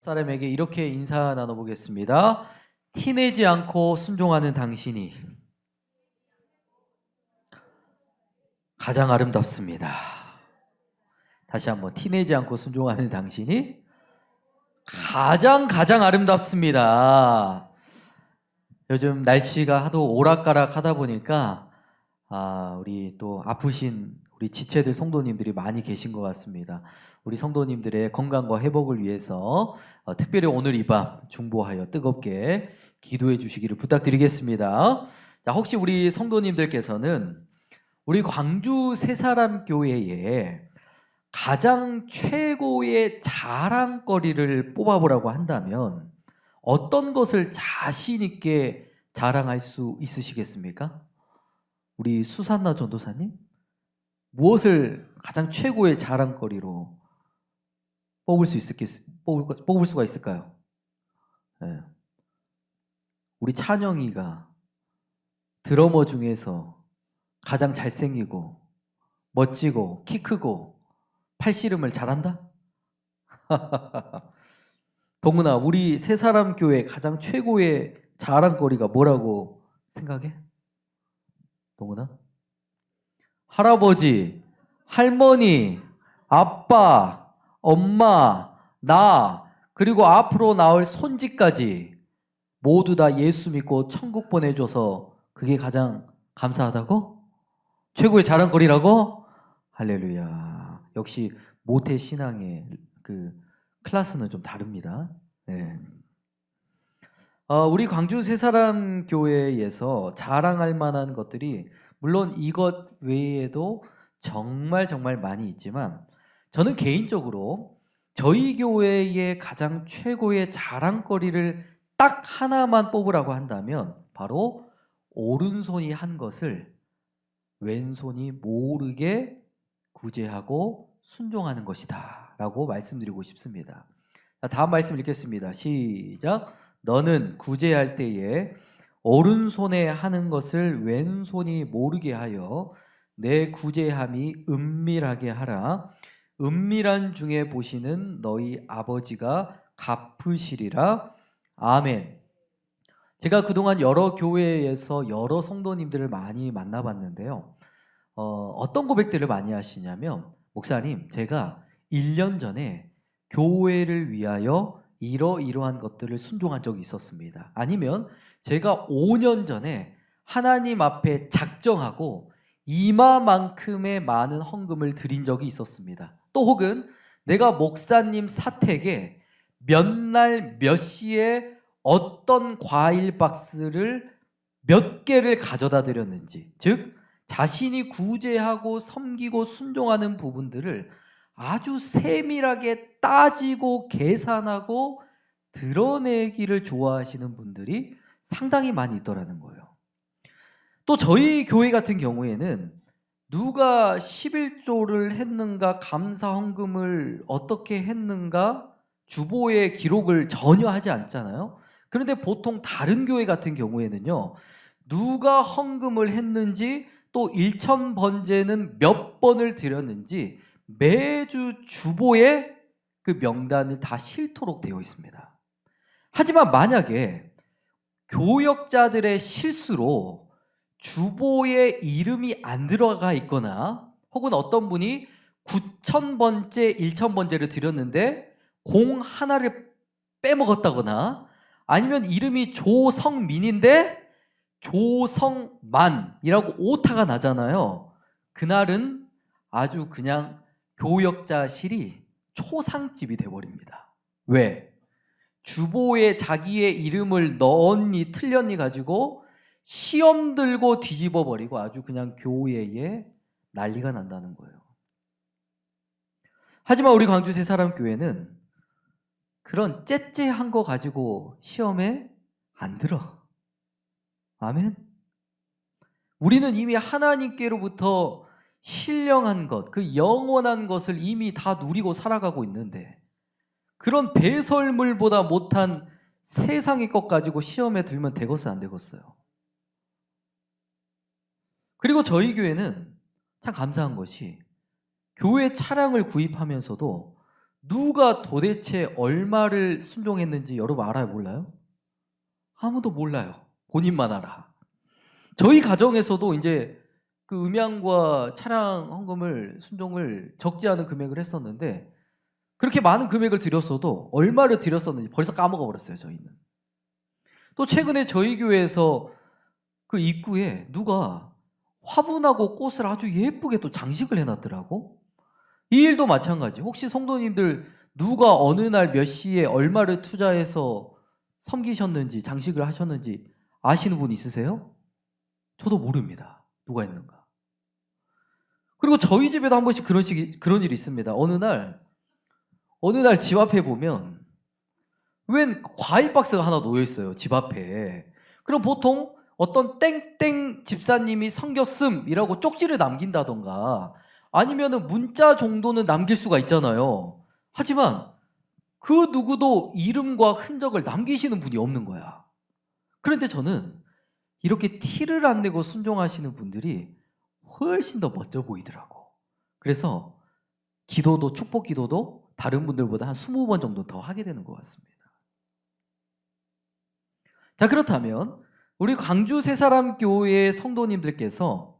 사람에게 이렇게 인사 나눠보겠습니다. 티내지 않고 순종하는 당신이 가장 아름답습니다. 다시 한번 티내지 않고 순종하는 당신이 가장 아름답습니다. 요즘 날씨가 하도 오락가락 하다 보니까 우리 또 아프신 우리 지체들 성도님들이 많이 계신 것 같습니다. 우리 성도님들의 건강과 회복을 위해서 특별히 오늘 이 밤 중보하여 뜨겁게 기도해 주시기를 부탁드리겠습니다. 자, 혹시 우리 성도님들께서는 우리 광주 새사람 교회에 가장 최고의 자랑거리를 뽑아보라고 한다면 어떤 것을 자신 있게 자랑할 수 있으시겠습니까? 우리 수산나 전도사님? 무엇을 가장 최고의 자랑거리로 뽑을 수가 있을까요? 네. 우리 찬영이가 드러머 중에서 가장 잘생기고 멋지고 키 크고 팔씨름을 잘한다? 동훈아, 우리 새사람 교회 가장 최고의 자랑거리가 뭐라고 생각해? 동훈아? 할아버지, 할머니, 아빠, 엄마, 나, 그리고 앞으로 나올 손지까지 모두 다 예수 믿고 천국 보내줘서 그게 가장 감사하다고? 최고의 자랑거리라고? 할렐루야. 역시 모태 신앙의 그 클래스는 좀 다릅니다. 네. 우리 광주 새사람 교회에서 자랑할 만한 것들이 물론 이것 외에도 정말 많이 있지만 저는 개인적으로 저희 교회의 가장 최고의 자랑거리를 딱 하나만 뽑으라고 한다면 바로 오른손이 한 것을 왼손이 모르게 구제하고 순종하는 것이다 라고 말씀드리고 싶습니다. 자, 다음 말씀 읽겠습니다. 시작. 너는 구제할 때에 오른손에 하는 것을 왼손이 모르게 하여 내 구제함이 은밀하게 하라. 은밀한 중에 보시는 너희 아버지가 갚으시리라. 아멘. 제가 그동안 여러 교회에서 여러 성도님들을 많이 만나봤는데요. 어떤 고백들을 많이 하시냐면, 목사님, 제가 1년 전에 교회를 위하여 이러한 것들을 순종한 적이 있었습니다. 아니면 제가 5년 전에 하나님 앞에 작정하고 이마만큼의 많은 헌금을 드린 적이 있었습니다. 또 혹은 내가 목사님 사택에 몇 날 몇 시에 어떤 과일 박스를 몇 개를 가져다 드렸는지, 즉 자신이 구제하고 섬기고 순종하는 부분들을 아주 세밀하게 따지고 계산하고 드러내기를 좋아하시는 분들이 상당히 많이 있더라는 거예요. 또 저희 교회 같은 경우에는 누가 11조를 했는가, 감사 헌금을 어떻게 했는가 주보에 기록을 전혀 하지 않잖아요. 그런데 보통 다른 교회 같은 경우에는요, 누가 헌금을 했는지 또 일천번제는 몇 번을 드렸는지 매주 주보에 그 명단을 다 실도록 되어 있습니다. 하지만 만약에 교역자들의 실수로 주보에 이름이 안 들어가 있거나 혹은 어떤 분이 9,000번째, 1,000번째를 드렸는데 공 하나를 빼먹었다거나 아니면 이름이 조성민인데 조성만이라고 오타가 나잖아요. 그날은 아주 그냥 교역자실이 초상집이 돼버립니다. 왜? 주보에 자기의 이름을 넣었니 틀렸니 가지고 시험 들고 뒤집어 버리고 아주 그냥 교회에 난리가 난다는 거예요. 하지만 우리 광주 새사람 교회는 그런 째째한 거 가지고 시험에 안 들어. 아멘. 우리는 이미 하나님께로부터 신령한 것, 그 영원한 것을 이미 다 누리고 살아가고 있는데 그런 배설물보다 못한 세상의 것 가지고 시험에 들면 되겠어요, 안 되겠어요? 그리고 저희 교회는 참 감사한 것이 교회 차량을 구입하면서도 누가 도대체 얼마를 순종했는지 여러분 알아요? 몰라요? 아무도 몰라요. 본인만 알아. 저희 가정에서도 이제 그 음향과 차량 헌금을 순종을 적지 않은 금액을 했었는데 그렇게 많은 금액을 드렸어도 얼마를 드렸었는지 벌써 까먹어 버렸어요. 저희는. 또 최근에 저희 교회에서 그 입구에 누가 화분하고 꽃을 아주 예쁘게 또 장식을 해놨더라고. 이 일도 마찬가지. 혹시 성도님들 누가 어느 날 몇 시에 얼마를 투자해서 섬기셨는지 장식을 하셨는지 아시는 분 있으세요? 저도 모릅니다. 누가 했는가. 그리고 저희 집에도 한 번씩 그런 일이 있습니다. 어느 날 집 앞에 보면 웬 과일 박스가 하나 놓여 있어요. 집 앞에. 그럼 보통 어떤 땡땡 집사님이 섬겼음이라고 쪽지를 남긴다던가 아니면은 문자 정도는 남길 수가 있잖아요. 하지만 그 누구도 이름과 흔적을 남기시는 분이 없는 거야. 그런데 저는 이렇게 티를 안 내고 순종하시는 분들이 훨씬 더 멋져 보이더라고. 그래서 기도도 축복 기도도 다른 분들보다 한 20번 정도 더 하게 되는 것 같습니다. 자, 그렇다면 우리 광주 새사람 교회 성도님들께서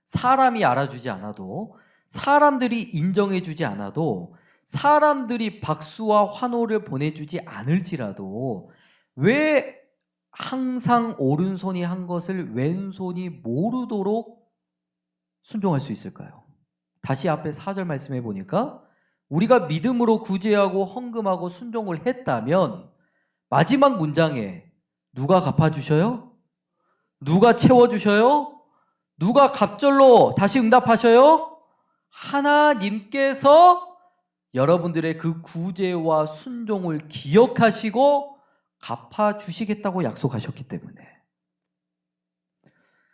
사람이 알아주지 않아도 사람들이 인정해주지 않아도 사람들이 박수와 환호를 보내주지 않을지라도 왜 항상 오른손이 한 것을 왼손이 모르도록 순종할 수 있을까요? 다시 앞에 4절 말씀해 보니까 우리가 믿음으로 구제하고 헌금하고 순종을 했다면 마지막 문장에 누가 갚아주셔요? 누가 채워주셔요? 누가 갑절로 다시 응답하셔요? 하나님께서 여러분들의 그 구제와 순종을 기억하시고 갚아주시겠다고 약속하셨기 때문에.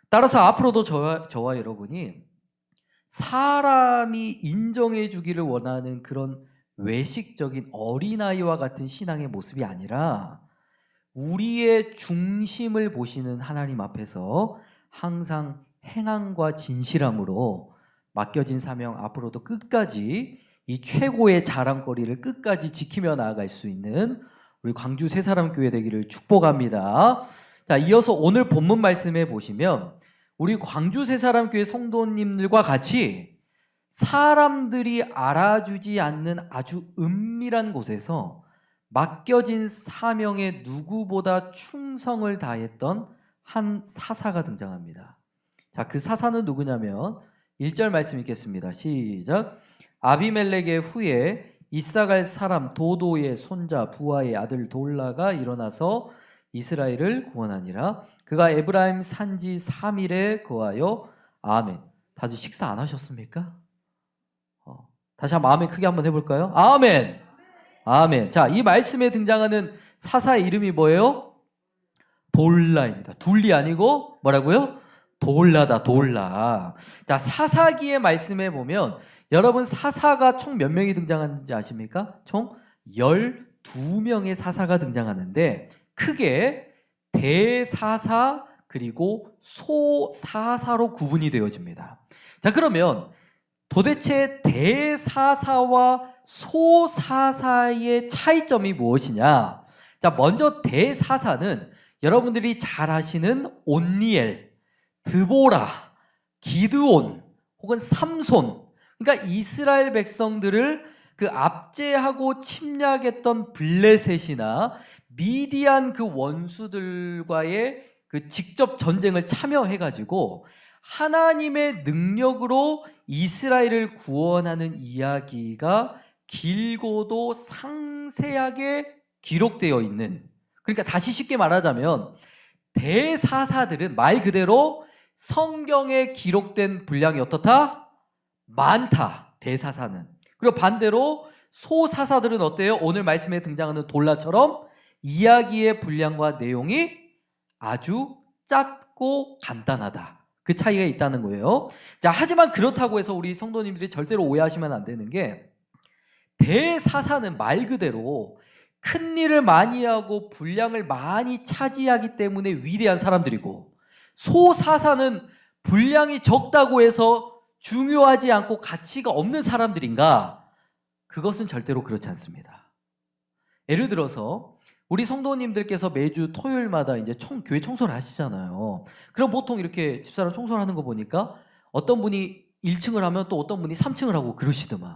따라서 앞으로도 저와 여러분이 사람이 인정해 주기를 원하는 그런 외식적인 어린아이와 같은 신앙의 모습이 아니라 우리의 중심을 보시는 하나님 앞에서 항상 행함과 진실함으로 맡겨진 사명 앞으로도 끝까지 이 최고의 자랑거리를 끝까지 지키며 나아갈 수 있는 우리 광주 새사람 교회 되기를 축복합니다. 자, 이어서 오늘 본문 말씀해 보시면 우리 광주 새사람 교회 성도님들과 같이 사람들이 알아주지 않는 아주 은밀한 곳에서 맡겨진 사명에 누구보다 충성을 다했던 한 사사가 등장합니다. 자, 그 사사는 누구냐면 1절 말씀 읽겠습니다. 시작. 아비멜렉의 후에 이사갈 사람 도도의 손자 부하의 아들 돌라가 일어나서 이스라엘을 구원하니라. 그가 에브라임 산지 3일에 거하여 아멘. 다들 식사 안 하셨습니까? 다시 한번 아멘 크게 한번 해볼까요? 아멘. 아멘. 자, 이 말씀에 등장하는 사사의 이름이 뭐예요? 돌라입니다. 둘리 아니고 뭐라고요? 돌라다, 돌라. 자, 사사기의 말씀에 보면 여러분 사사가 총 몇 명이 등장하는지 아십니까? 총 12명의 사사가 등장하는데 크게 대사사 그리고 소사사로 구분이 되어집니다. 자, 그러면 도대체 대사사와 소사사의 차이점이 무엇이냐? 자, 먼저 대사사는 여러분들이 잘 아시는 온니엘, 드보라, 기드온 혹은 삼손, 그러니까 이스라엘 백성들을 그 압제하고 침략했던 블레셋이나 미디안 그 원수들과의 그 직접 전쟁을 참여해가지고 하나님의 능력으로 이스라엘을 구원하는 이야기가 길고도 상세하게 기록되어 있는, 그러니까 다시 쉽게 말하자면 대사사들은 말 그대로 성경에 기록된 분량이 어떻다? 많다. 대사사는. 그리고 반대로 소사사들은 어때요? 오늘 말씀에 등장하는 돌라처럼 이야기의 분량과 내용이 아주 짧고 간단하다. 그 차이가 있다는 거예요. 자, 하지만 그렇다고 해서 우리 성도님들이 절대로 오해하시면 안 되는 게 대사사는 말 그대로 큰 일을 많이 하고 분량을 많이 차지하기 때문에 위대한 사람들이고, 소사사는 분량이 적다고 해서 중요하지 않고 가치가 없는 사람들인가? 그것은 절대로 그렇지 않습니다. 예를 들어서 우리 성도님들께서 매주 토요일마다 이제 교회 청소를 하시잖아요. 그럼 보통 이렇게 집사람 청소를 하는 거 보니까 어떤 분이 1층을 하면 또 어떤 분이 3층을 하고 그러시더만.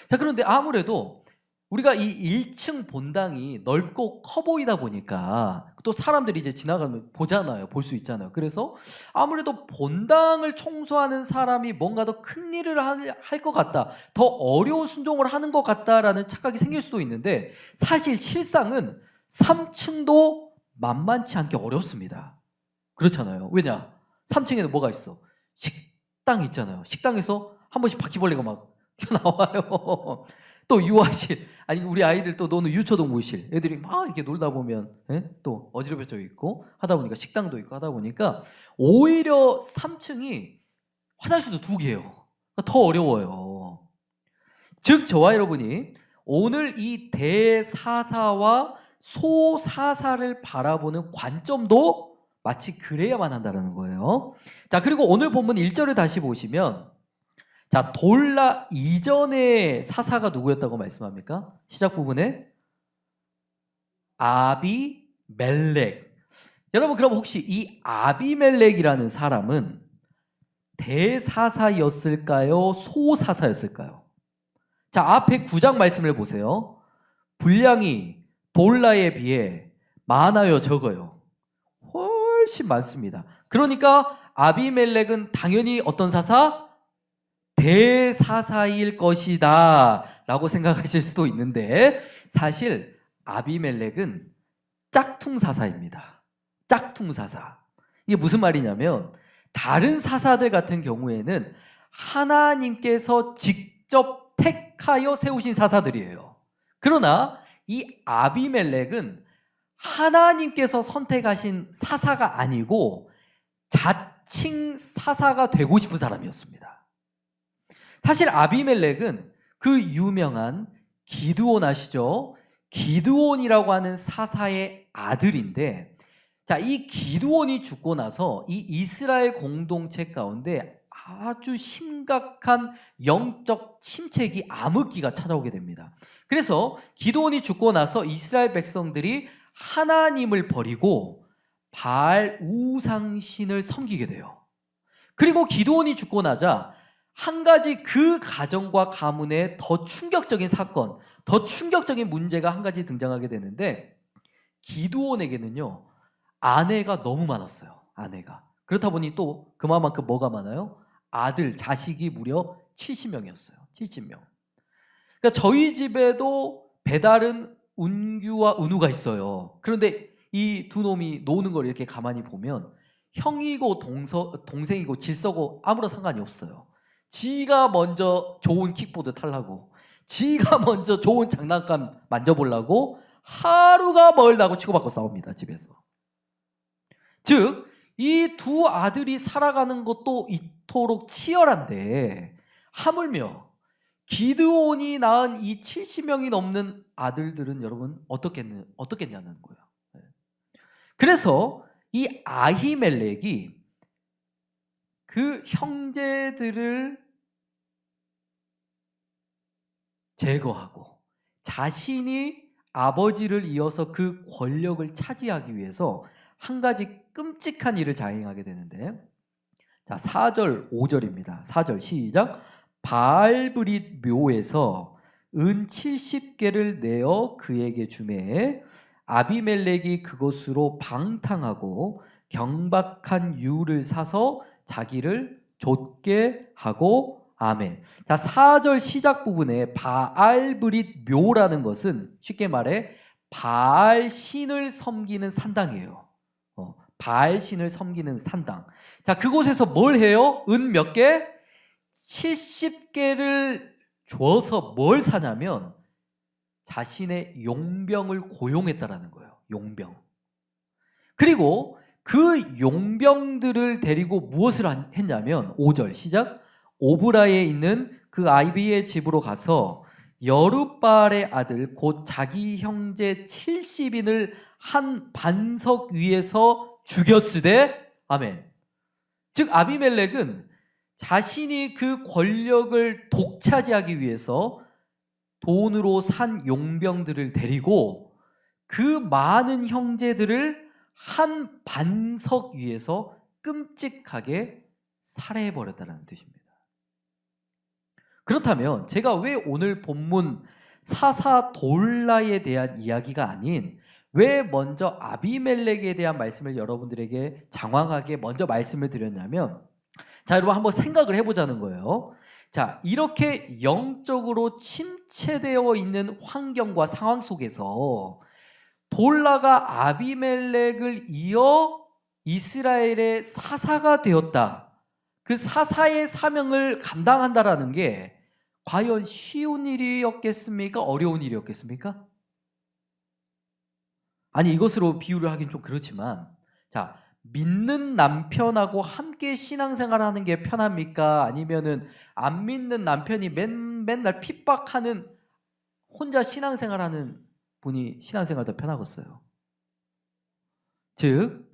자, 그런데 아무래도 우리가 이 1층 본당이 넓고 커 보이다 보니까 또 사람들이 이제 지나가면 보잖아요. 볼 수 있잖아요. 그래서 아무래도 본당을 청소하는 사람이 뭔가 더 큰 일을 할 것 같다. 더 어려운 순종을 하는 것 같다라는 착각이 생길 수도 있는데 사실 실상은 3층도 만만치 않게 어렵습니다. 그렇잖아요. 왜냐? 3층에는 뭐가 있어? 식당이 있잖아요. 식당에서 한 번씩 바퀴벌레가 막 튀어나와요. 또 유아실, 아니 우리 아이들 또 노는 유초동무실, 애들이 막 이렇게 놀다 보면 또 어지럽혀져 있고 하다 보니까 식당도 있고 하다 보니까 오히려 3층이 화장실도 2개예요. 더 어려워요. 즉 저와 여러분이 오늘 이 대사사와 소사사를 바라보는 관점도 마치 그래야만 한다는 거예요. 자, 그리고 오늘 본문 1절을 다시 보시면 자, 돌라 이전의 사사가 누구였다고 말씀합니까? 시작 부분에 아비멜렉. 여러분 그럼 혹시 이 아비멜렉이라는 사람은 대사사였을까요? 소사사였을까요? 자, 앞에 9장 말씀을 보세요. 분량이 돌라에 비해 많아요, 적어요? 훨씬 많습니다. 그러니까 아비멜렉은 당연히 어떤 사사? 대사사일 것이다 라고 생각하실 수도 있는데 사실 아비멜렉은 짝퉁사사입니다. 짝퉁사사. 이게 무슨 말이냐면 다른 사사들 같은 경우에는 하나님께서 직접 택하여 세우신 사사들이에요. 그러나 이 아비멜렉은 하나님께서 선택하신 사사가 아니고 자칭 사사가 되고 싶은 사람이었습니다. 사실 아비멜렉은 그 유명한 기드온 아시죠? 기드온이라고 하는 사사의 아들인데 자, 이 기드온이 죽고 나서 이 이스라엘 공동체 가운데 아주 심각한 영적 침체기 암흑기가 찾아오게 됩니다. 그래서 기드온이 죽고 나서 이스라엘 백성들이 하나님을 버리고 바알 우상신을 섬기게 돼요. 그리고 기드온이 죽고 나자 한 가지 그 가정과 가문에 더 충격적인 사건, 더 충격적인 문제가 한 가지 등장하게 되는데 기드온에게는요 아내가 너무 많았어요. 아내가. 그렇다 보니 또 그만큼 뭐가 많아요? 아들, 자식이 무려 70명이었어요. 70명. 그러니까 저희 집에도 배다른 운규와 은우가 있어요. 그런데 이 두 놈이 노는 걸 이렇게 가만히 보면 형이고 동생이고 질서고 아무런 상관이 없어요. 지가 먼저 좋은 킥보드 타려고, 지가 먼저 좋은 장난감 만져보려고 하루가 멀다고 치고받고 싸웁니다. 집에서. 즉 이 두 아들이 살아가는 것도 이토록 치열한데 하물며 기드온이 낳은 이 70명이 넘는 아들들은 여러분 어떻겠냐는 거예요. 그래서 이 아히멜렉이 그 형제들을 제거하고 자신이 아버지를 이어서 그 권력을 차지하기 위해서 한 가지 끔찍한 일을 자행하게 되는데 자 4절 5절입니다. 4절 시작. 바알브릿 묘에서 은 70개를 내어 그에게 주매 아비멜렉이 그것으로 방탕하고 경박한 유를 사서 자기를 좇게 하고 아멘. 자 4절 시작 부분에 바알브릿 묘라는 것은 쉽게 말해 바알 신을 섬기는 산당이에요. 바알 신을 섬기는 산당. 자 그곳에서 뭘 해요? 은 몇 개? 70개를 줘서 뭘 사냐면 자신의 용병을 고용했다라는 거예요. 용병. 그리고 그 용병들을 데리고 무엇을 했냐면 5절 시작. 오브라에 있는 그 아이비의 집으로 가서 여룻바알의 아들 곧 자기 형제 70인을 한 반석 위에서 죽였으되 아멘. 즉 아비멜렉은 자신이 그 권력을 독차지하기 위해서 돈으로 산 용병들을 데리고 그 많은 형제들을 한 반석 위에서 끔찍하게 살해해버렸다는 뜻입니다. 그렇다면 제가 왜 오늘 본문 사사 돌라에 대한 이야기가 아닌 왜 먼저 아비멜렉에 대한 말씀을 여러분들에게 장황하게 먼저 말씀을 드렸냐면, 자, 여러분 한번 생각을 해보자는 거예요. 자, 이렇게 영적으로 침체되어 있는 환경과 상황 속에서 돌라가 아비멜렉을 이어 이스라엘의 사사가 되었다. 그 사사의 사명을 감당한다라는 게 과연 쉬운 일이었겠습니까? 어려운 일이었겠습니까? 아니, 이것으로 비유를 하긴 좀 그렇지만, 자, 믿는 남편하고 함께 신앙생활 하는 게 편합니까? 아니면은 안 믿는 남편이 맨날 핍박하는 혼자 신앙생활 하는 분이 신앙생활 더 편하겠어요? 즉,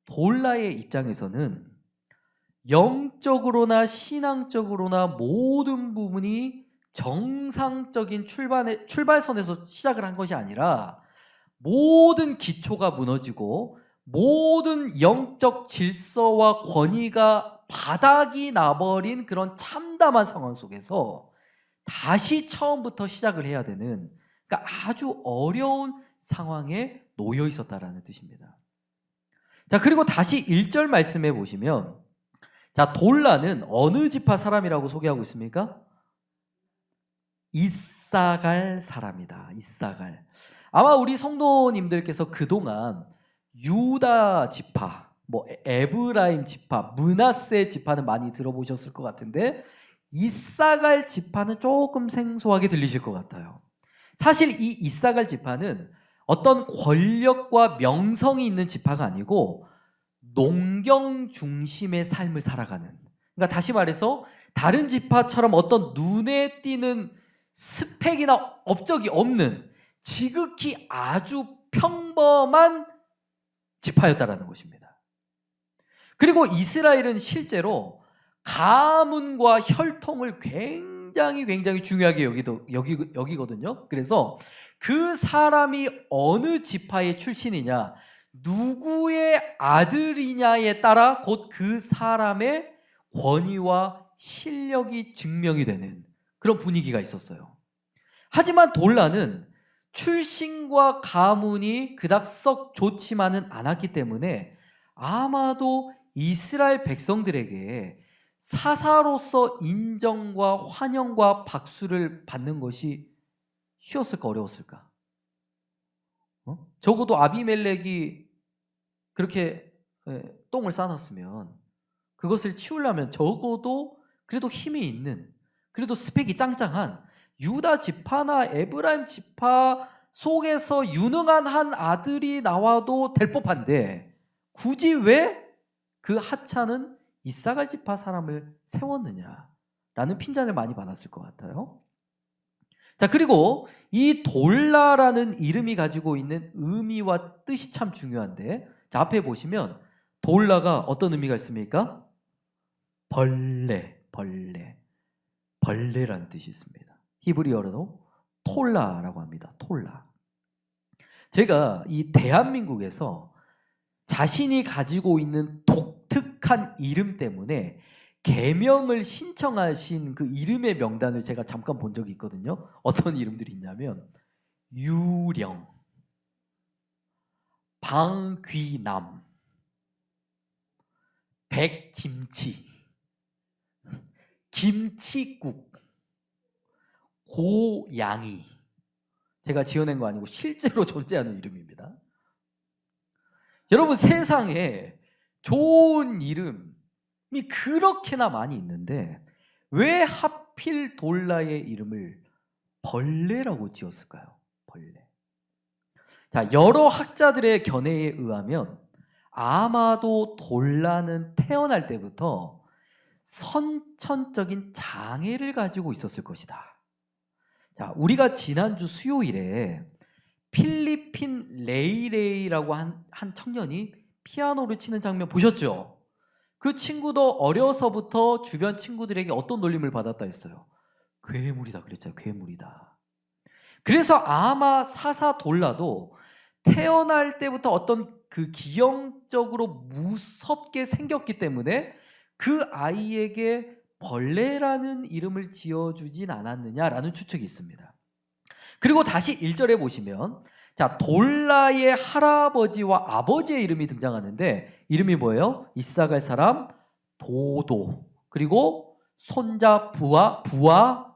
돌라의 입장에서는 영적으로나 신앙적으로나 모든 부분이 정상적인 출발선에서 시작을 한 것이 아니라 모든 기초가 무너지고 모든 영적 질서와 권위가 바닥이 나버린 그런 참담한 상황 속에서 다시 처음부터 시작을 해야 되는, 그러니까 아주 어려운 상황에 놓여 있었다라는 뜻입니다. 자, 그리고 다시 1절 말씀해 보시면, 자, 돌라는 어느 지파 사람이라고 소개하고 있습니까? 이사갈 사람이다. 이사갈. 아마 우리 성도님들께서 그동안 유다 지파, 뭐 에브라임 지파, 므낫세 지파는 많이 들어보셨을 것 같은데 이사갈 지파는 조금 생소하게 들리실 것 같아요. 사실 이 이사갈 지파는 어떤 권력과 명성이 있는 지파가 아니고 농경 중심의 삶을 살아가는, 그러니까 다시 말해서 다른 지파처럼 어떤 눈에 띄는 스펙이나 업적이 없는 지극히 아주 평범한 지파였다라는 것입니다. 그리고 이스라엘은 실제로 가문과 혈통을 굉장히 중요하게 여기거든요. 그래서 그 사람이 어느 지파의 출신이냐, 누구의 아들이냐에 따라 곧 그 사람의 권위와 실력이 증명이 되는 그런 분위기가 있었어요. 하지만 돌라는 출신과 가문이 그닥 썩 좋지만은 않았기 때문에 아마도 이스라엘 백성들에게 사사로서 인정과 환영과 박수를 받는 것이 쉬웠을까 어려웠을까? 적어도 아비멜렉이 그렇게 똥을 싸놨으면 그것을 치우려면 적어도 그래도 힘이 있는, 그래도 스펙이 짱짱한 유다 지파나 에브라임 지파 속에서 유능한 한 아들이 나와도 될 법한데 굳이 왜 그 하찮은 이사갈 지파 사람을 세웠느냐라는 핀잔을 많이 받았을 것 같아요. 자, 그리고 이 돌라라는 이름이 가지고 있는 의미와 뜻이 참 중요한데, 자, 앞에 보시면 돌라가 어떤 의미가 있습니까? 벌레라는 뜻이 있습니다. 히브리어로도 톨라라고 합니다. 톨라. 제가 이 대한민국에서 자신이 가지고 있는 독특한 이름 때문에 개명을 신청하신 그 이름의 명단을 제가 잠깐 본 적이 있거든요. 어떤 이름들이 있냐면 유령, 방귀남, 백김치, 김치국, 고양이. 제가 지어낸 거 아니고 실제로 존재하는 이름입니다. 여러분, 세상에 좋은 이름이 그렇게나 많이 있는데 왜 하필 돌라의 이름을 벌레라고 지었을까요? 벌레. 자, 여러 학자들의 견해에 의하면 아마도 돌라는 태어날 때부터 선천적인 장애를 가지고 있었을 것이다. 자, 우리가 지난주 수요일에 필리핀 레이레이라고 한 청년이 피아노를 치는 장면 보셨죠? 그 친구도 어려서부터 주변 친구들에게 어떤 놀림을 받았다 했어요? 괴물이다 그랬잖아요. 괴물이다. 그래서 아마 사사돌라도 태어날 때부터 어떤 그 기형적으로 무섭게 생겼기 때문에 그 아이에게 벌레라는 이름을 지어주진 않았느냐라는 추측이 있습니다. 그리고 다시 1절에 보시면 자, 돌라의 할아버지와 아버지의 이름이 등장하는데 이름이 뭐예요? 이사갈 사람 도도, 그리고 손자 부아가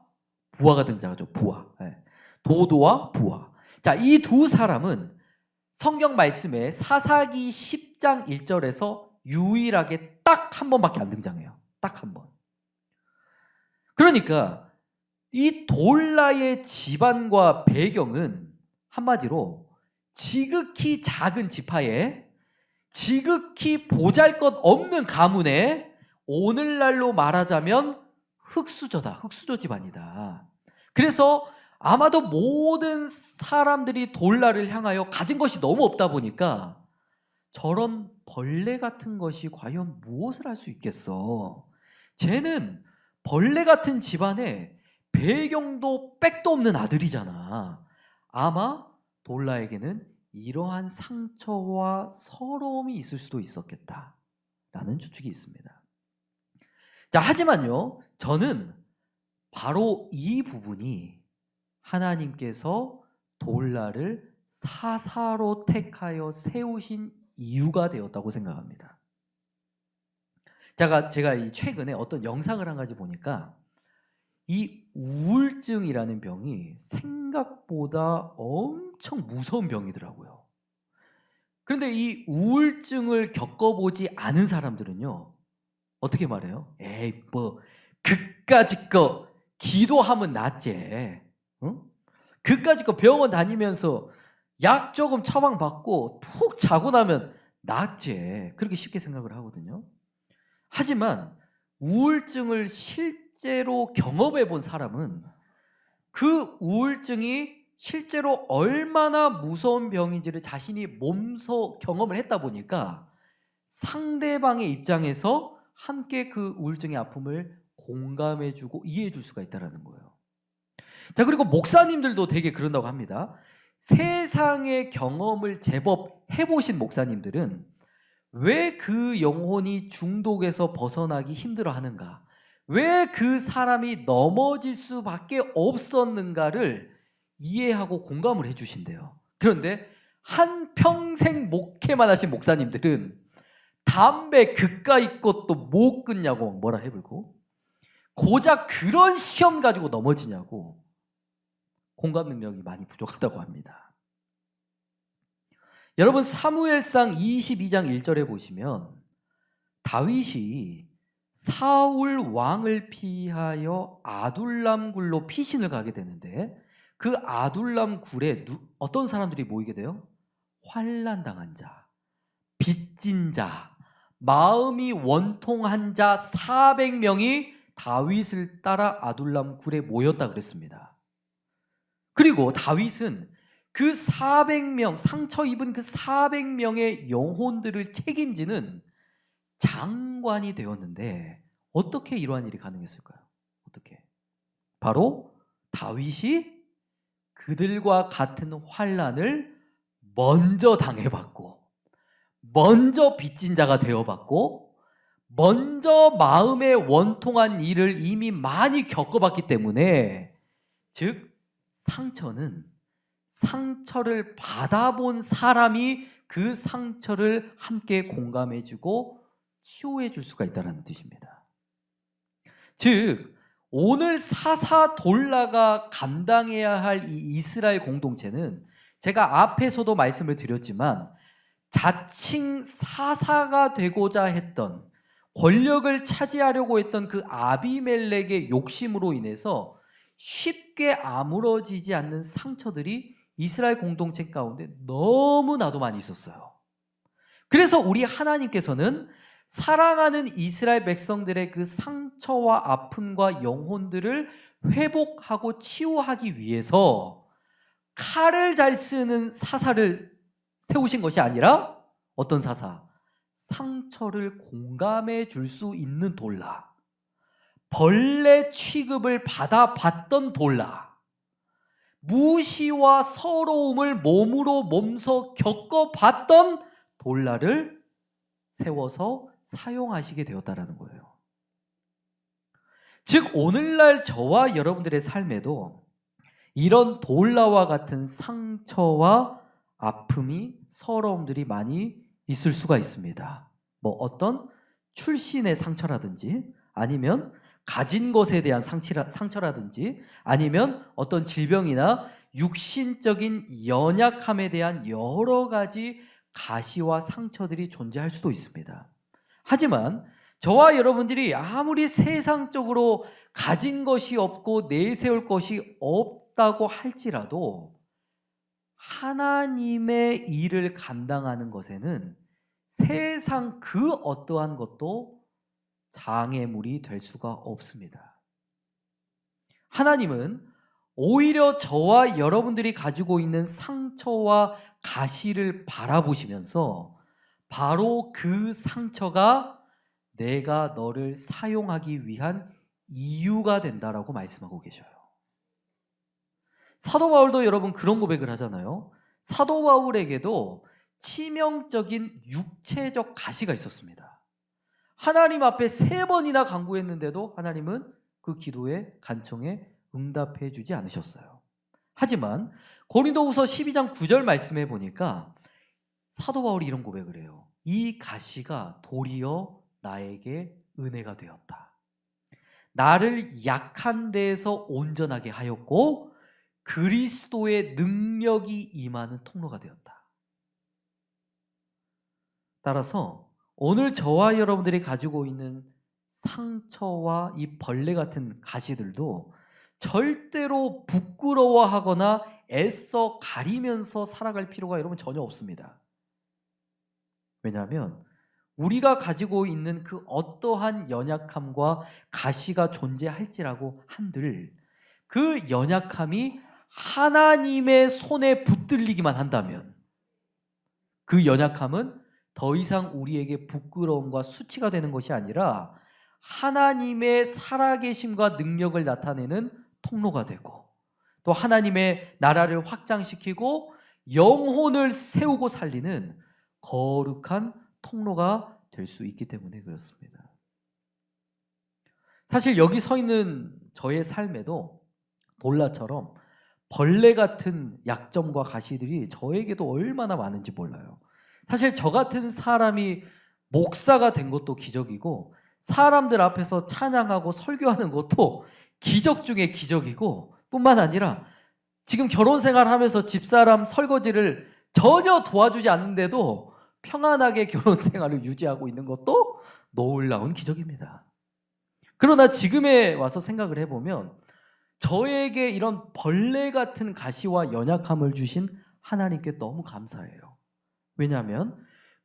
등장하죠. 부아. 네. 도도와 부아. 자, 이 두 사람은 성경 말씀에 사사기 10장 1절에서 유일하게 딱 한 번밖에 안 등장해요. 딱 한 번. 그러니까 이 돌라의 집안과 배경은 한마디로 지극히 작은 지파에 지극히 보잘것없는 가문에 오늘날로 말하자면 흑수저 집안이다. 그래서 아마도 모든 사람들이 돌라를 향하여 가진 것이 너무 없다 보니까 저런 벌레 같은 것이 과연 무엇을 할 수 있겠어? 쟤는 벌레 같은 집안에 배경도 백도 없는 아들이잖아. 아마 돌라에게는 이러한 상처와 서러움이 있을 수도 있었겠다라는 추측이 있습니다. 자, 하지만요, 저는 바로 이 부분이 하나님께서 돌라를 사사로 택하여 세우신 이유가 되었다고 생각합니다. 제가 최근에 어떤 영상을 한 가지 보니까 이 우울증이라는 병이 생각보다 엄청 무서운 병이더라고요. 그런데 이 우울증을 겪어보지 않은 사람들은요, 어떻게 말해요? 에이, 뭐 그까짓 거 기도하면 낫지. 응? 그까짓 거 병원 다니면서 약 조금 처방받고 푹 자고 나면 낫지. 그렇게 쉽게 생각을 하거든요. 하지만 우울증을 실제로 경험해 본 사람은 그 우울증이 실제로 얼마나 무서운 병인지를 자신이 몸소 경험을 했다 보니까 상대방의 입장에서 함께 그 우울증의 아픔을 공감해주고 이해해줄 수가 있다는 거예요. 자, 그리고 목사님들도 되게 그런다고 합니다. 세상의 경험을 제법 해보신 목사님들은 왜 그 영혼이 중독에서 벗어나기 힘들어 하는가? 왜 그 사람이 넘어질 수밖에 없었는가를 이해하고 공감을 해주신대요. 그런데 한평생 목회만 하신 목사님들은 담배 그까이 것도 못 끊냐고 뭐라 해불고 고작 그런 시험 가지고 넘어지냐고 공감 능력이 많이 부족하다고 합니다. 여러분, 사무엘상 22장 1절에 보시면 다윗이 사울 왕을 피하여 아둘람 굴로 피신을 가게 되는데 그 아둘람 굴에 어떤 사람들이 모이게 돼요? 환난당한 자, 빚진 자, 마음이 원통한 자 400명이 다윗을 따라 아둘람 굴에 모였다 그랬습니다. 그리고 다윗은 그 400명, 상처 입은 그 400명의 영혼들을 책임지는 장관이 되었는데 어떻게 이러한 일이 가능했을까요? 어떻게? 바로 다윗이 그들과 같은 환난을 먼저 당해봤고 먼저 빚진 자가 되어봤고 먼저 마음에 원통한 일을 이미 많이 겪어봤기 때문에 즉 상처를 받아본 사람이 그 상처를 함께 공감해주고 치유해 줄 수가 있다는 뜻입니다. 즉 오늘 사사돌라가 감당해야 할 이 이스라엘 공동체는 제가 앞에서도 말씀을 드렸지만 자칭 사사가 되고자 했던 권력을 차지하려고 했던 그 아비멜렉의 욕심으로 인해서 쉽게 아물어지지 않는 상처들이 이스라엘 공동체 가운데 너무나도 많이 있었어요. 그래서 우리 하나님께서는 사랑하는 이스라엘 백성들의 그 상처와 아픔과 영혼들을 회복하고 치유하기 위해서 칼을 잘 쓰는 사사를 세우신 것이 아니라 어떤 사사? 상처를 공감해 줄 수 있는 돌라, 벌레 취급을 받아봤던 돌라, 무시와 서러움을 몸으로 몸소 겪어봤던 돌라를 세워서 사용하시게 되었다라는 거예요. 즉 오늘날 저와 여러분들의 삶에도 이런 돌라와 같은 상처와 아픔이, 서러움들이 많이 있을 수가 있습니다. 뭐 어떤 출신의 상처라든지, 아니면 가진 것에 대한 상처라든지, 아니면 어떤 질병이나 육신적인 연약함에 대한 여러 가지 가시와 상처들이 존재할 수도 있습니다. 하지만 저와 여러분들이 아무리 세상적으로 가진 것이 없고 내세울 것이 없다고 할지라도 하나님의 일을 감당하는 것에는 세상 그 어떠한 것도 장애물이 될 수가 없습니다. 하나님은 오히려 저와 여러분들이 가지고 있는 상처와 가시를 바라보시면서 바로 그 상처가 내가 너를 사용하기 위한 이유가 된다라고 말씀하고 계셔요. 사도 바울도 여러분 그런 고백을 하잖아요. 사도 바울에게도 치명적인 육체적 가시가 있었습니다. 하나님 앞에 3번이나 간구했는데도 하나님은 그 기도에, 간청에 응답해 주지 않으셨어요. 하지만 고린도후서 12장 9절 말씀해 보니까 사도 바울이 이런 고백을 해요. 이 가시가 도리어 나에게 은혜가 되었다. 나를 약한 데에서 온전하게 하였고 그리스도의 능력이 임하는 통로가 되었다. 따라서 오늘 저와 여러분들이 가지고 있는 상처와 이 벌레 같은 가시들도 절대로 부끄러워하거나 애써 가리면서 살아갈 필요가 여러분 전혀 없습니다. 왜냐하면 우리가 가지고 있는 그 어떠한 연약함과 가시가 존재할지라고 한들 그 연약함이 하나님의 손에 붙들리기만 한다면 그 연약함은 더 이상 우리에게 부끄러움과 수치가 되는 것이 아니라 하나님의 살아계심과 능력을 나타내는 통로가 되고 또 하나님의 나라를 확장시키고 영혼을 세우고 살리는 거룩한 통로가 될 수 있기 때문에 그렇습니다. 사실 여기 서 있는 저의 삶에도 돌라처럼 벌레 같은 약점과 가시들이 저에게도 얼마나 많은지 몰라요. 사실 저 같은 사람이 목사가 된 것도 기적이고 사람들 앞에서 찬양하고 설교하는 것도 기적 중에 기적이고 뿐만 아니라 지금 결혼 생활하면서 집사람 설거지를 전혀 도와주지 않는데도 평안하게 결혼 생활을 유지하고 있는 것도 놀라운 기적입니다. 그러나 지금에 와서 생각을 해보면 저에게 이런 벌레 같은 가시와 연약함을 주신 하나님께 너무 감사해요. 왜냐하면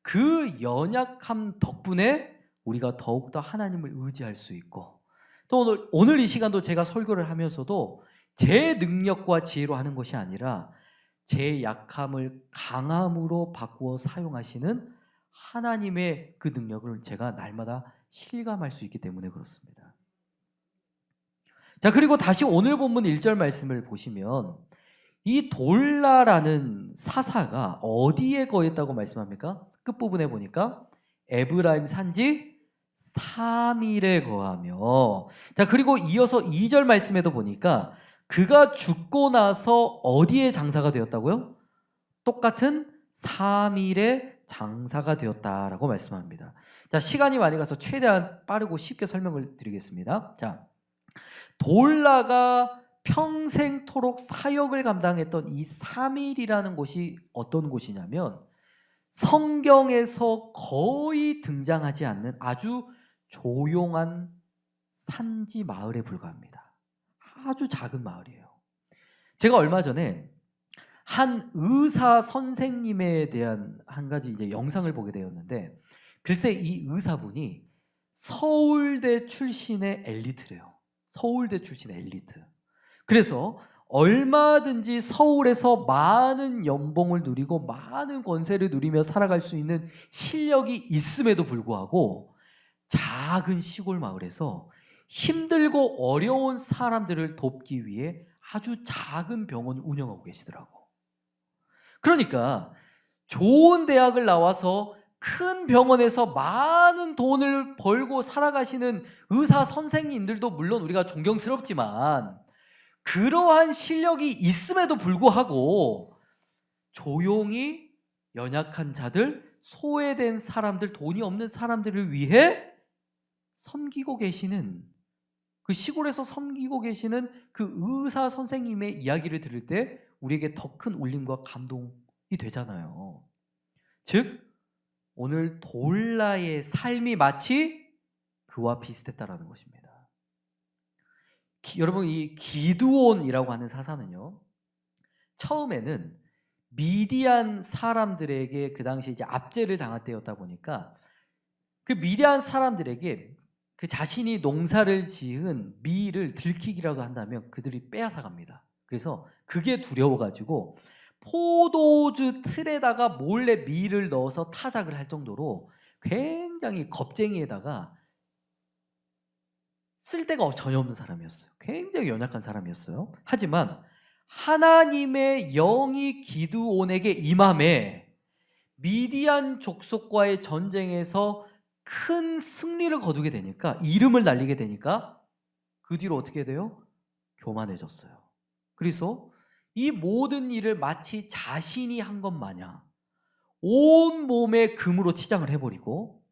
그 연약함 덕분에 우리가 더욱더 하나님을 의지할 수 있고 또 오늘 이 시간도 제가 설교를 하면서도 제 능력과 지혜로 하는 것이 아니라 제 약함을 강함으로 바꾸어 사용하시는 하나님의 그 능력을 제가 날마다 실감할 수 있기 때문에 그렇습니다. 자, 그리고 다시 오늘 본문 1절 말씀을 보시면 이 돌라라는 사사가 어디에 거했다고 말씀합니까? 끝부분에 보니까 에브라임 산지 3일에 거하며, 자, 그리고 이어서 2절 말씀에도 보니까 그가 죽고 나서 어디에 장사가 되었다고요? 똑같은 3일에 장사가 되었다라고 말씀합니다. 자, 시간이 많이 가서 최대한 빠르고 쉽게 설명을 드리겠습니다. 자, 돌라가 평생토록 사역을 감당했던 이 3일이라는 곳이 어떤 곳이냐면 성경에서 거의 등장하지 않는 아주 조용한 산지 마을에 불과합니다. 아주 작은 마을이에요. 제가 얼마 전에 한 의사 선생님에 대한 한 가지 이제 영상을 보게 되었는데 글쎄 이 의사분이 서울대 출신의 엘리트래요. 서울대 출신의 엘리트. 그래서 얼마든지 서울에서 많은 연봉을 누리고 많은 권세를 누리며 살아갈 수 있는 실력이 있음에도 불구하고 작은 시골 마을에서 힘들고 어려운 사람들을 돕기 위해 아주 작은 병원을 운영하고 계시더라고. 그러니까 좋은 대학을 나와서 큰 병원에서 많은 돈을 벌고 살아가시는 의사 선생님들도 물론 우리가 존경스럽지만 그러한 실력이 있음에도 불구하고 조용히 연약한 자들, 소외된 사람들, 돈이 없는 사람들을 위해 섬기고 계시는, 그 시골에서 섬기고 계시는 그 의사 선생님의 이야기를 들을 때 우리에게 더 큰 울림과 감동이 되잖아요. 즉 오늘 돌라의 삶이 마치 그와 비슷했다라는 것입니다. 여러분, 이 기드온이라고 하는 사사는요, 처음에는 미디안 사람들에게 그 당시 이제 압제를 당할 때였다 보니까 그 미디안 사람들에게 그 자신이 농사를 지은 밀을 들키기라도 한다면 그들이 빼앗아 갑니다. 그래서 그게 두려워가지고 포도주 틀에다가 몰래 밀을 넣어서 타작을 할 정도로 굉장히 겁쟁이에다가 쓸데가 전혀 없는 사람이었어요. 굉장히 연약한 사람이었어요. 하지만 하나님의 영이 기드온에게 임함에 미디안 족속과의 전쟁에서 큰 승리를 거두게 되니까, 이름을 날리게 되니까 그 뒤로 어떻게 돼요? 교만해졌어요. 그래서 이 모든 일을 마치 자신이 한 것 마냥 온 몸에 금으로 치장을 해버리고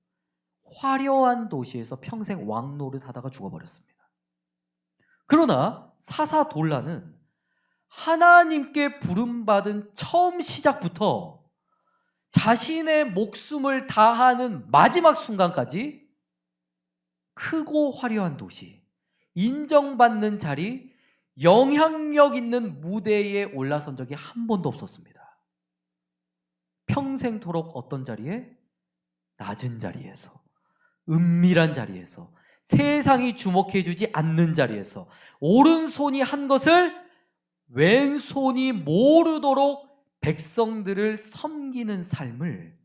화려한 도시에서 평생 왕노릇 하다가 죽어버렸습니다. 그러나 사사 돌라는 하나님께 부름받은 처음 시작부터 자신의 목숨을 다하는 마지막 순간까지 크고 화려한 도시, 인정받는 자리, 영향력 있는 무대에 올라선 적이 한 번도 없었습니다. 평생토록 어떤 자리에? 낮은 자리에서, 은밀한 자리에서, 세상이 주목해주지 않는 자리에서 오른손이 한 것을 왼손이 모르도록 백성들을 섬기는 삶을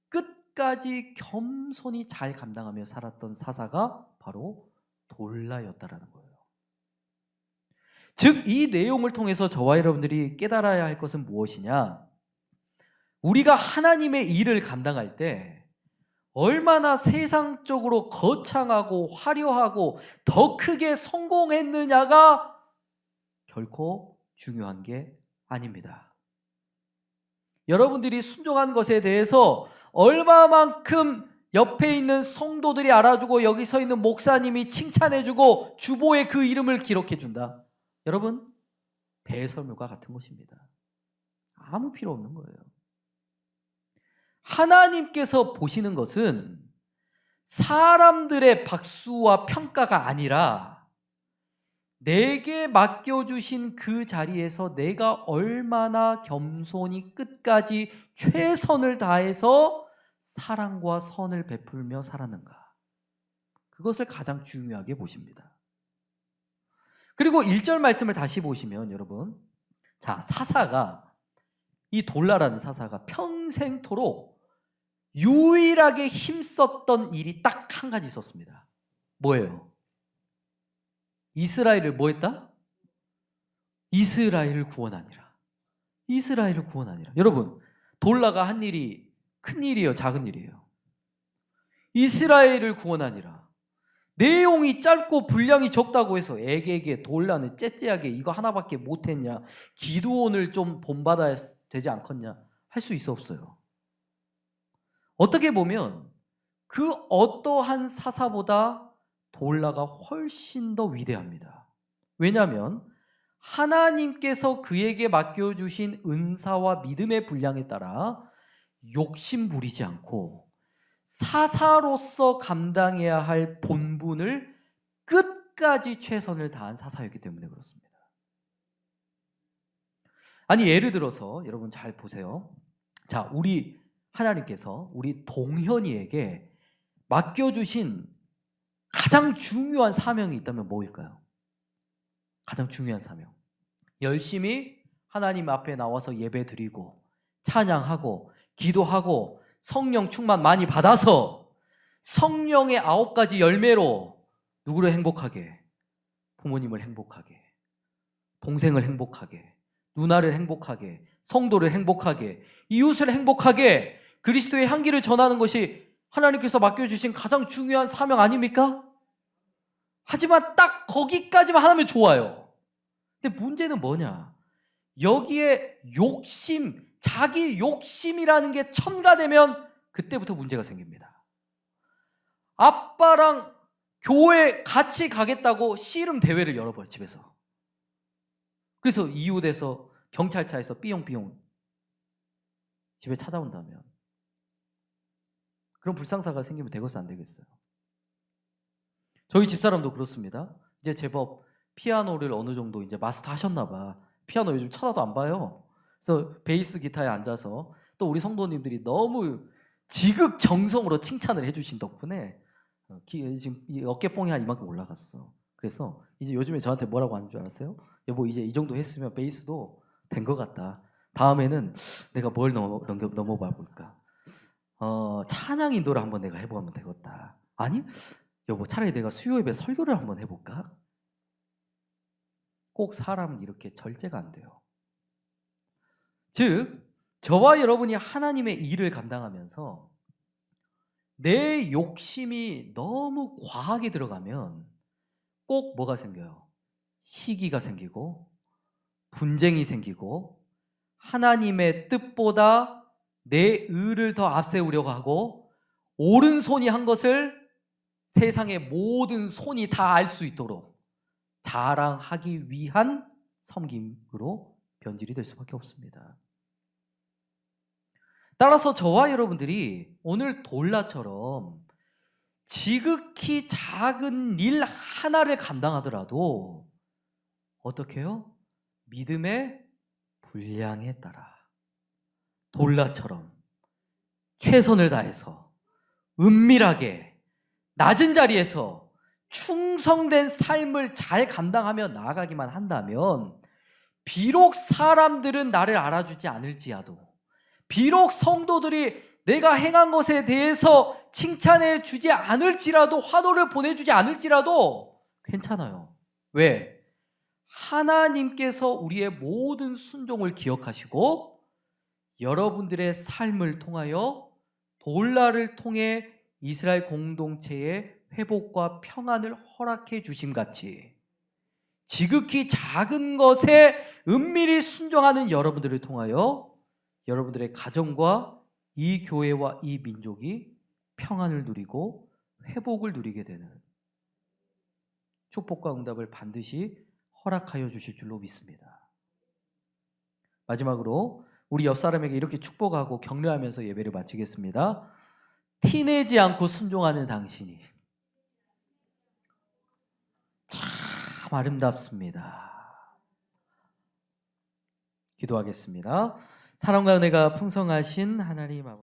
끝까지 겸손히 잘 감당하며 살았던 사사가 바로 돌라였다라는 거예요. 즉, 이 내용을 통해서 저와 여러분들이 깨달아야 할 것은 무엇이냐? 우리가 하나님의 일을 감당할 때 얼마나 세상적으로 거창하고 화려하고 더 크게 성공했느냐가 결코 중요한 게 아닙니다. 여러분들이 순종한 것에 대해서 얼마만큼 옆에 있는 성도들이 알아주고 여기 서 있는 목사님이 칭찬해주고 주보에 그 이름을 기록해준다. 여러분, 배설물과 같은 것입니다. 아무 필요 없는 거예요. 하나님께서 보시는 것은 사람들의 박수와 평가가 아니라 내게 맡겨주신 그 자리에서 내가 얼마나 겸손히 끝까지 최선을 다해서 사랑과 선을 베풀며 살았는가, 그것을 가장 중요하게 보십니다. 그리고 1절 말씀을 다시 보시면 여러분, 자, 사사가, 이 돌라라는 사사가 평생토록 유일하게 힘썼던 일이 딱 한 가지 있었습니다. 뭐예요? 이스라엘을 뭐 했다? 이스라엘을 구원하니라. 이스라엘을 구원하니라. 여러분, 돌라가 한 일이 큰 일이에요? 작은 일이에요? 이스라엘을 구원하니라. 내용이 짧고 분량이 적다고 해서 애게게 돌라는 째째하게 이거 하나밖에 못했냐, 기드온을 좀 본받아야 되지 않겠냐 할 수 있어 없어요. 어떻게 보면 그 어떠한 사사보다 돌라가 훨씬 더 위대합니다. 왜냐하면 하나님께서 그에게 맡겨주신 은사와 믿음의 분량에 따라 욕심 부리지 않고 사사로서 감당해야 할 본분을 끝까지 최선을 다한 사사였기 때문에 그렇습니다. 아니, 예를 들어서 여러분 잘 보세요. 자, 우리 하나님께서 우리 동현이에게 맡겨주신 가장 중요한 사명이 있다면 뭐일까요? 가장 중요한 사명. 열심히 하나님 앞에 나와서 예배 드리고 찬양하고 기도하고 성령 충만 많이 받아서 성령의 9가지 열매로 누구를 행복하게? 부모님을 행복하게, 동생을 행복하게, 누나를 행복하게, 성도를 행복하게, 이웃을 행복하게 그리스도의 향기를 전하는 것이 하나님께서 맡겨주신 가장 중요한 사명 아닙니까? 하지만 딱 거기까지만 하면 좋아요. 근데 문제는 뭐냐? 여기에 욕심, 자기 욕심이라는 게 첨가되면 그때부터 문제가 생깁니다. 아빠랑 교회 같이 가겠다고 씨름 대회를 열어버려, 집에서. 그래서 이웃에서 경찰차에서 삐용삐용 집에 찾아온다면 그런 불상사가 생기면 되겠어, 안 되겠어요? 저희 집사람도 그렇습니다. 이제 제법 피아노를 어느 정도 이제 마스터 하셨나 봐. 피아노 요즘 쳐다도 안 봐요. 그래서 베이스 기타에 앉아서 또 우리 성도님들이 너무 지극정성으로 칭찬을 해주신 덕분에 지금 이 어깨뽕이 한 이만큼 올라갔어. 그래서 이제 요즘에 저한테 뭐라고 하는 줄 알았어요? 여보, 이제 이 정도 했으면 베이스도 된 것 같다. 다음에는 내가 뭘 넘어봐 볼까? 찬양 인도를 한번 내가 해보면 되겠다. 아니, 여보, 차라리 내가 수요 예배 설교를 한번 해볼까? 꼭 사람은 이렇게 절제가 안 돼요. 즉, 저와 여러분이 하나님의 일을 감당하면서 내 욕심이 너무 과하게 들어가면 꼭 뭐가 생겨요? 시기가 생기고 분쟁이 생기고 하나님의 뜻보다 내 의를 더 앞세우려고 하고 오른손이 한 것을 세상의 모든 손이 다 알 수 있도록 자랑하기 위한 섬김으로 변질이 될 수밖에 없습니다. 따라서 저와 여러분들이 오늘 돌라처럼 지극히 작은 일 하나를 감당하더라도 어떻게 해요? 믿음의 분량에 따라 돌라처럼 최선을 다해서 은밀하게 낮은 자리에서 충성된 삶을 잘 감당하며 나아가기만 한다면 비록 사람들은 나를 알아주지 않을지라도 비록 성도들이 내가 행한 것에 대해서 칭찬해 주지 않을지라도 화도를 보내주지 않을지라도 괜찮아요. 왜? 하나님께서 우리의 모든 순종을 기억하시고 여러분들의 삶을 통하여 돌라를 통해 이스라엘 공동체의 회복과 평안을 허락해 주심같이 지극히 작은 것에 은밀히 순종하는 여러분들을 통하여 여러분들의 가정과 이 교회와 이 민족이 평안을 누리고 회복을 누리게 되는 축복과 응답을 반드시 허락하여 주실 줄로 믿습니다. 마지막으로 우리 옆 사람에게 이렇게 축복하고 격려하면서 예배를 마치겠습니다. 티내지 않고 순종하는 당신이 참 아름답습니다. 기도하겠습니다. 사랑과 은혜가 풍성하신 하나님 아버지,